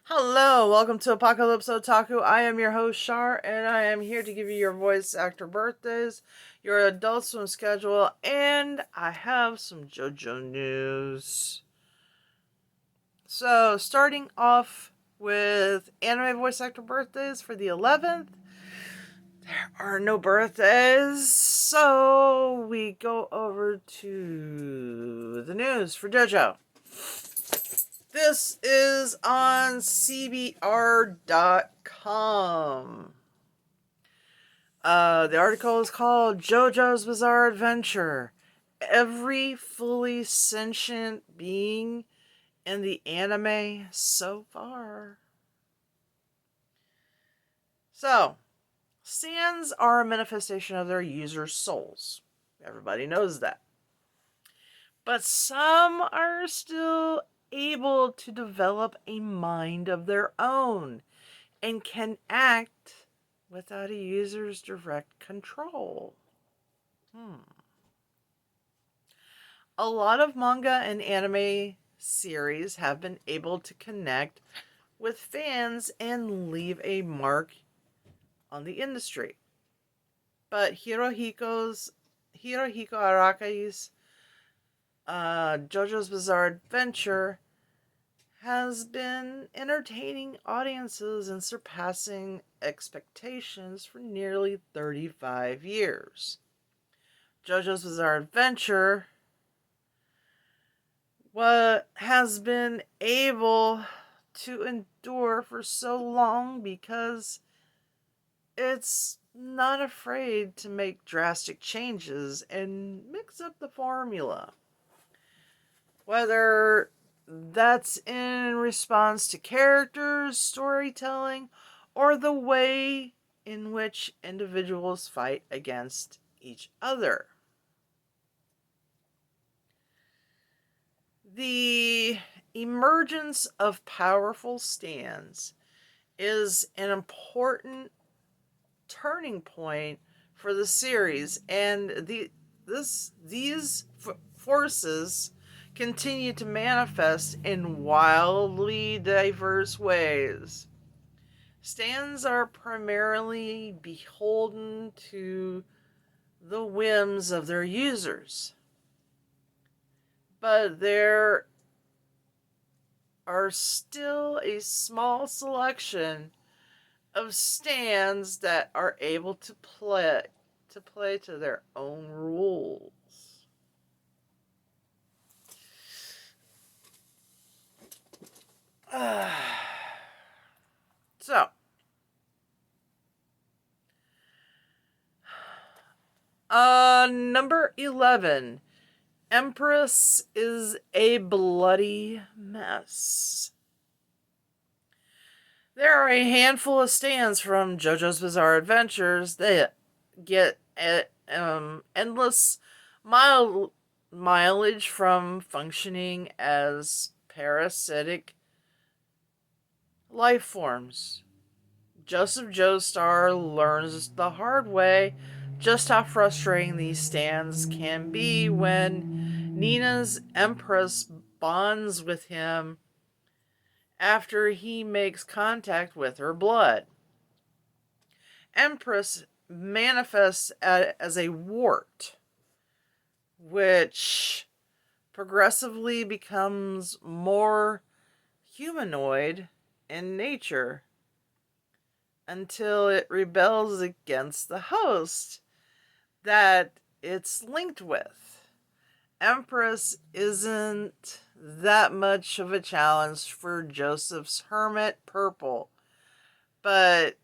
Hello, welcome to Apocalypse Otaku. I am your host Shar, and I am here to give you your voice actor birthdays, your Adult Swim schedule, and I have some JoJo news. So, starting off with anime voice actor birthdays for the 11th, there are no birthdays, so we go over to the news for JoJo. This is on CBR.com. The article is called JoJo's Bizarre Adventure. Every fully sentient being in the anime so far. So, stands are a manifestation of their users' souls. Everybody knows that. But some are still able to develop a mind of their own and can act without a user's direct control. A lot of manga and anime series have been able to connect with fans and leave a mark on the industry. But Hirohiko Arakai's JoJo's Bizarre Adventure has been entertaining audiences and surpassing expectations for nearly 35 years. JoJo's Bizarre Adventure has been able to endure for so long because it's not afraid to make drastic changes and mix up the formula. Whether that's in response to characters, storytelling, or the way in which individuals fight against each other. The emergence of powerful stands is an important turning point for the series, and these forces continue to manifest in wildly diverse ways. Stands are primarily beholden to the whims of their users, but there are still a small selection of stands that are able to play to their own rules. So, number 11. Empress is a bloody mess. There are a handful of stands from JoJo's Bizarre Adventures that get endless mileage from functioning as parasitic life forms. Joseph Joestar learns the hard way just how frustrating these stands can be when Nina's Empress bonds with him after he makes contact with her blood. Empress manifests as a wart, which progressively becomes more humanoid in nature until it rebels against the host that it's linked with. Empress isn't that much of a challenge for Joseph's Hermit Purple, but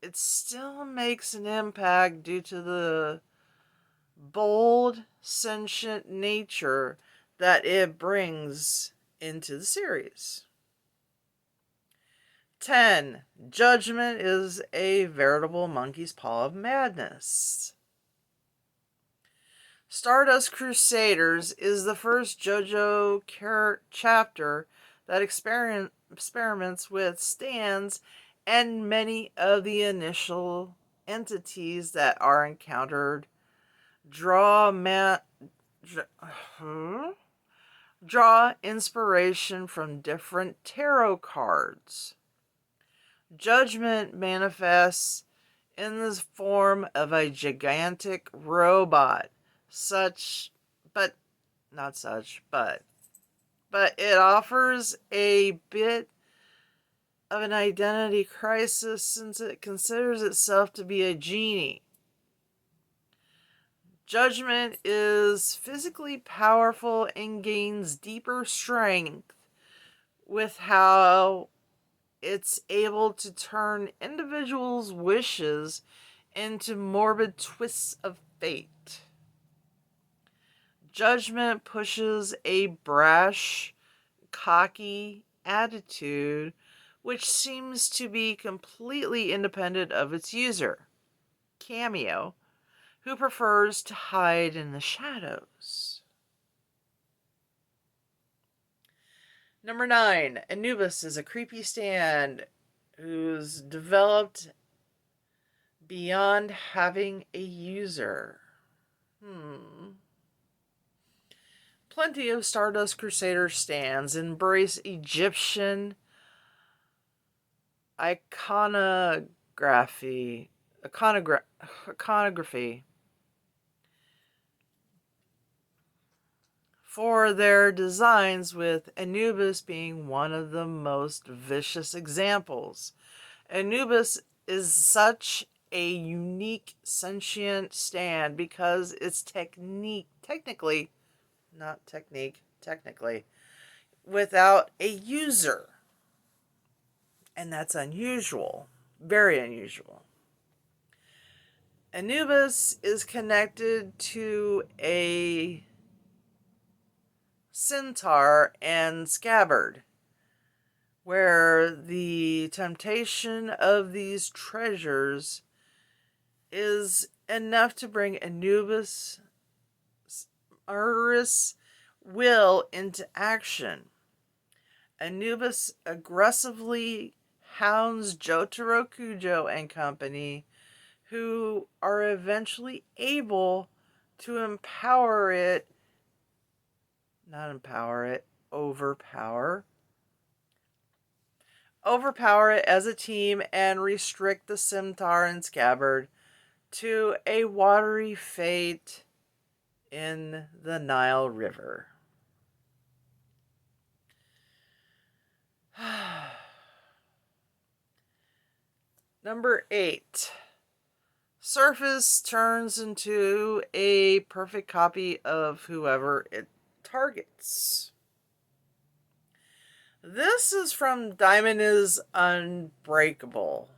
it still makes an impact due to the bold, sentient nature that it brings into the series. 10. Judgment is a veritable monkey's paw of madness. Stardust Crusaders is the first JoJo chapter that experiments with stands and many of the initial entities that are encountered draw draw inspiration from different tarot cards. Judgment manifests in the form of a gigantic robot, but not such, but it offers a bit of an identity crisis since it considers itself to be a genie. Judgment is physically powerful and gains deeper strength with how it's able to turn individuals' wishes into morbid twists of fate. Judgment pushes a brash, cocky attitude which seems to be completely independent of its user, Cameo, who prefers to hide in the shadows. Number 9, Anubis is a creepy stand who's developed beyond having a user. Plenty of Stardust Crusaders stands embrace Egyptian iconography for their designs, with Anubis being one of the most vicious examples. Anubis is such a unique sentient stand because it's technically, without a user. And that's unusual. Very unusual. Anubis is connected to a centaur and scabbard, where the temptation of these treasures is enough to bring Anubis' murderous will into action. Anubis aggressively hounds Jotaro Kujo and company, who are eventually able to overpower it as a team and restrict the Scimitar and Scabbard to a watery fate in the Nile River. Number 8. Surface turns into a perfect copy of whoever it targets. This is from Diamond is Unbreakable.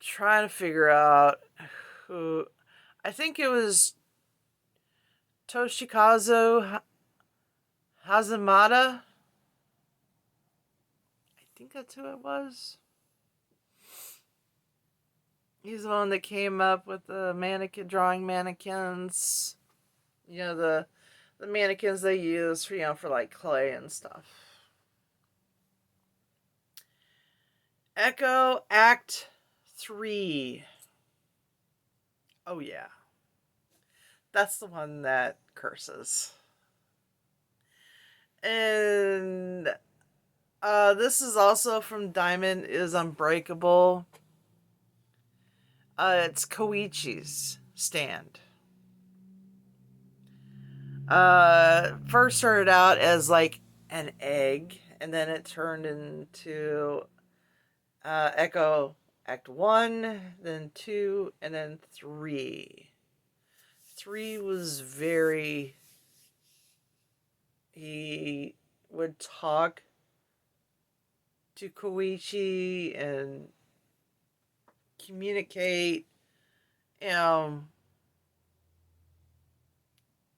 Trying to figure out who. I think it was Toshikazu Hazamada. I think that's who it was. He's the one that came up with the drawing mannequins. You know, the mannequins they use for, for like clay and stuff. Echo Act 3. Oh yeah. That's the one that curses. And this is also from Diamond is Unbreakable. It's Koichi's stand. First started out as like an egg, and then it turned into Echo Act 1, then 2, and then 3. 3 was he would talk to Koichi and communicate.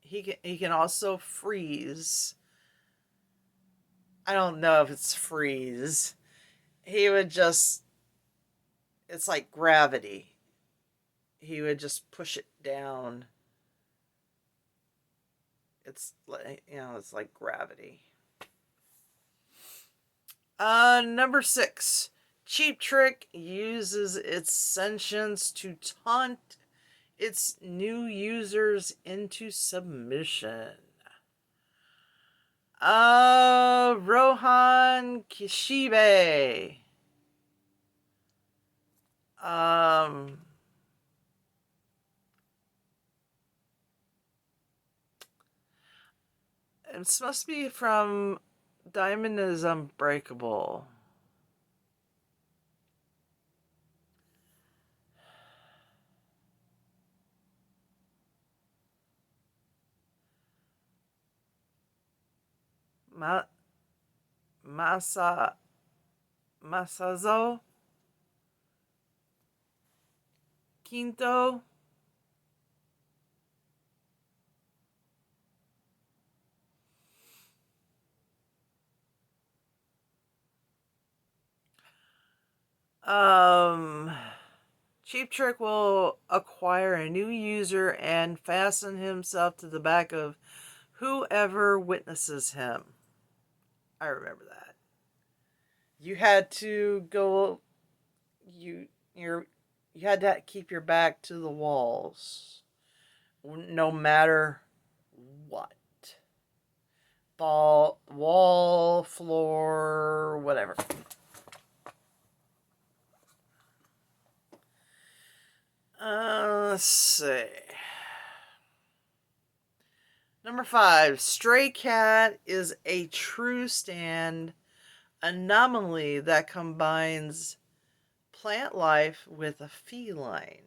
He can also freeze. I don't know if it's freeze. He would just, it's like gravity. He would just push it down. It's like, it's like gravity. Number 6. Cheap Trick uses its sentience to taunt its new users into submission. Rohan Kishibe. Um, This must be from Diamond is Unbreakable. Masa Masazo Quinto. Um, Cheap Trick will acquire a new user and fasten himself to the back of whoever witnesses him. I remember that. You had to go. You you had to keep your back to the walls, no matter what. Ball, wall, floor, whatever. Let's see. Number 5, Stray Cat is a true stand anomaly that combines plant life with a feline.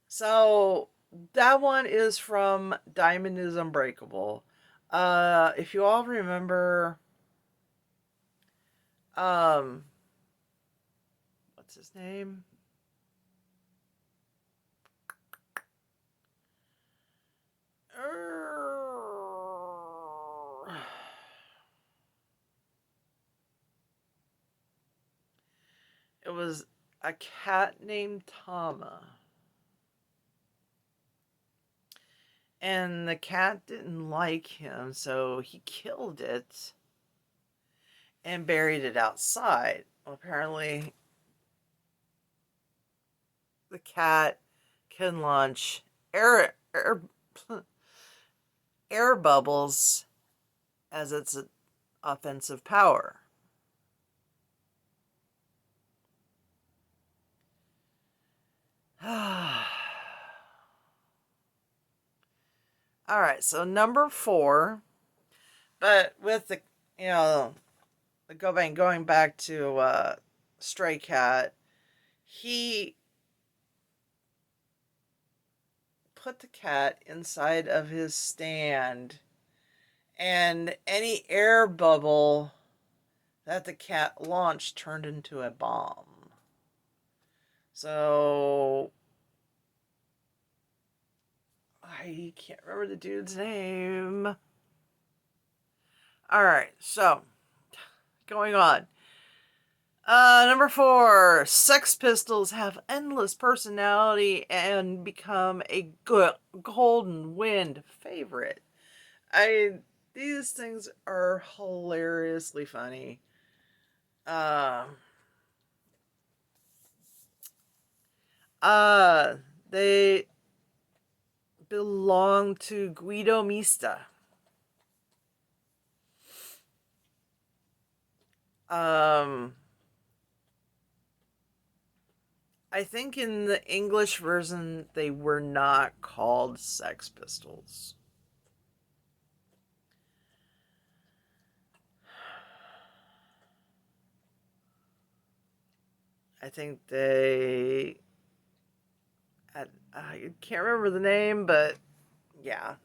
So that one is from Diamond is Unbreakable. If you all remember, what's his name? It was a cat named Tama. And the cat didn't like him, so he killed it and buried it outside. Well, apparently, the cat can launch air bubbles as its offensive power. All right, so number 4, but with the going back to Stray Cat, he put the cat inside of his stand, and any air bubble that the cat launched turned into a bomb. So I can't remember the dude's name. All right, so going on. Number 4, Sex Pistols have endless personality and become a good Golden Wind favorite. These things are hilariously funny. Uh, they belong to Guido Mista. I think in the English version they were not called Sex Pistols. I think I can't remember the name, but yeah,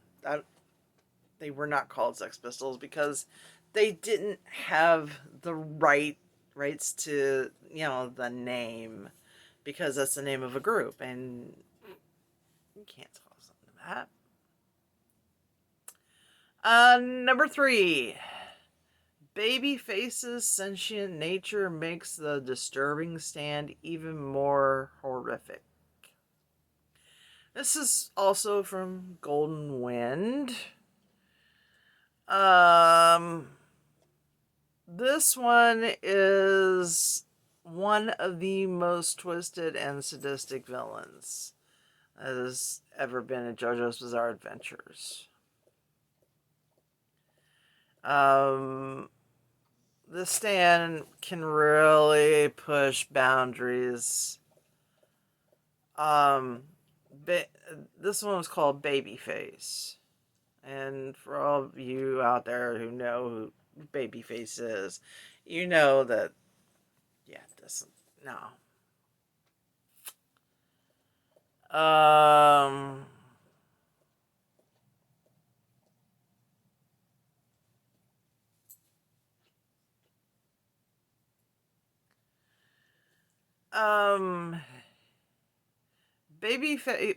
they were not called Sex Pistols because they didn't have the rights to the name, because that's the name of a group and you can't call something that. Number 3, Babyface's sentient nature makes the disturbing stand even more horrific. This is also from Golden Wind. This one is one of the most twisted and sadistic villains that has ever been in JoJo's Bizarre Adventures. Um, the stand can really push boundaries. Um, ba- this one was called Babyface. And for all of you out there who know who Babyface is, you know that, yeah, this, no. Um, um,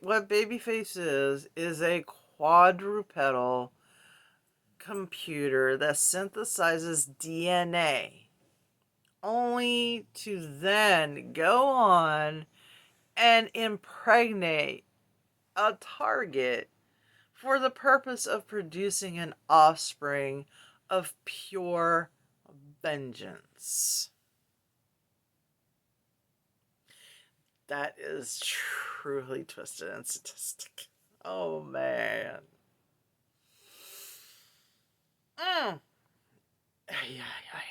what Babyface is a quadrupedal computer that synthesizes DNA only to then go on and impregnate a target for the purpose of producing an offspring of pure vengeance. That is truly twisted and sadistic. Oh man. Mm. Ay, ay, ay.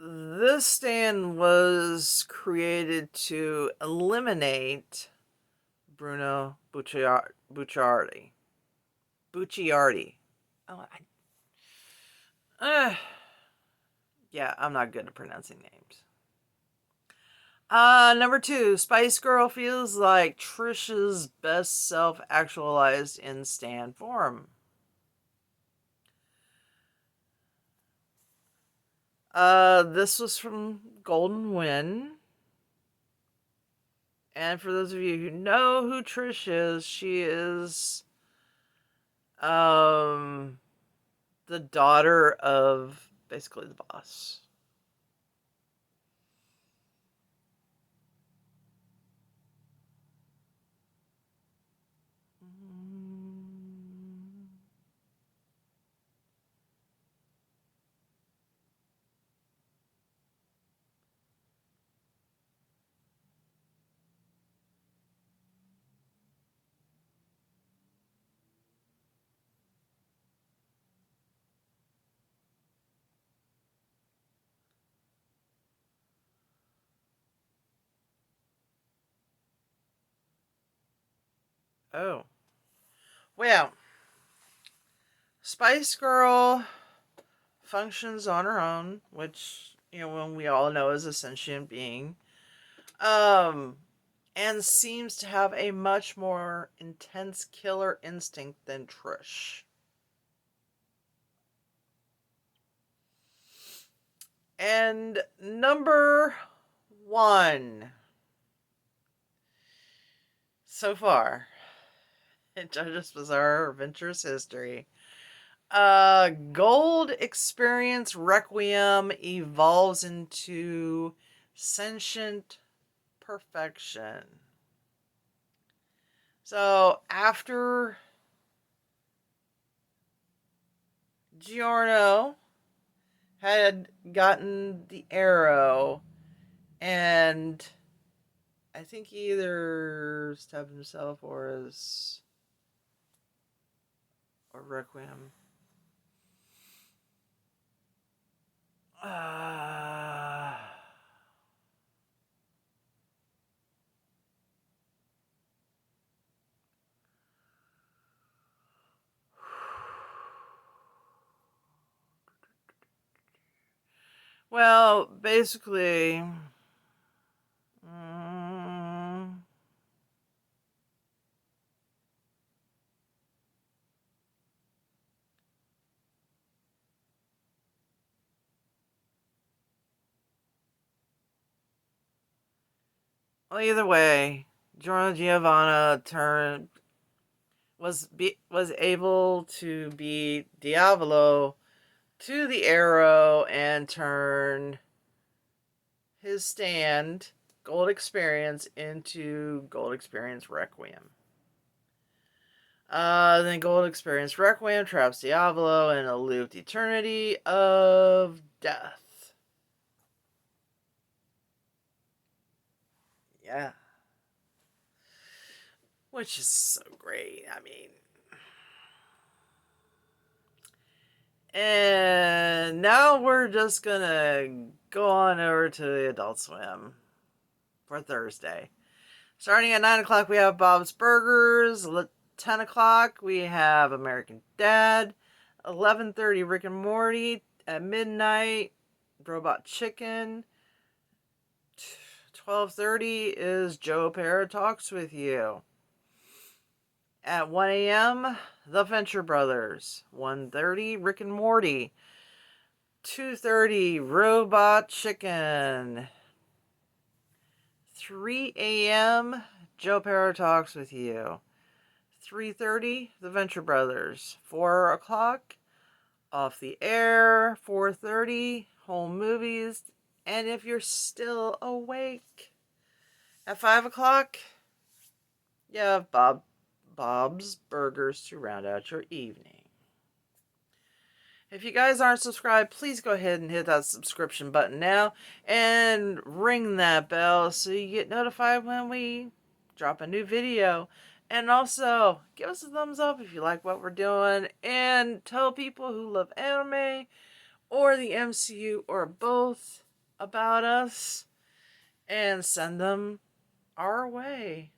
This stand was created to eliminate Bruno Bucciardi. Bucciardi. Oh, yeah, I'm not good at pronouncing names. Number two, Spice Girl feels like Trisha's best self actualized in stand form. This was from Golden Wind. And for those of you who know who Trish is, she is um the daughter of basically the boss. Oh. Well, Spice Girl functions on her own, which, when we all know is a sentient being. Um and seems to have a much more intense killer instinct than Trish. And number one so far in JoJo's Bizarre Adventures history. Gold Experience Requiem evolves into Sentient Perfection. So after Giorno had gotten the arrow, and I think he either stabbed himself or Requiem. Uh, well, basically, mm, well, either way, Giorno Giovanna turned was able to beat Diavolo to the arrow and turn his stand Gold Experience into Gold Experience Requiem. Then Gold Experience Requiem traps Diavolo in a looped eternity of death. Yeah. Which is so great. I mean, and now we're just gonna go on over to the Adult Swim for Thursday. Starting at 9 o'clock, we have Bob's Burgers. 10 o'clock, we have American Dad. 11:30, Rick and Morty. At midnight, Robot Chicken. 12:30 is Joe Para Talks with You. At 1 a.m., The Venture Brothers. 1:30, Rick and Morty. 2:30, Robot Chicken. 3 a.m., Joe Para Talks with You. 3:30, The Venture Brothers. 4 o'clock, Off the Air. 4:30, Home Movies. And if you're still awake, at 5 o'clock, you have Bob's Burgers to round out your evening. If you guys aren't subscribed, please go ahead and hit that subscription button now and ring that bell so you get notified when we drop a new video. And also, give us a thumbs up if you like what we're doing, and tell people who love anime or the MCU or both about us and send them our way.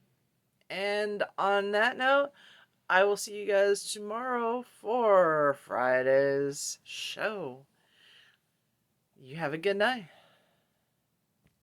And on that note, I will see you guys tomorrow for Friday's show. You have a good night.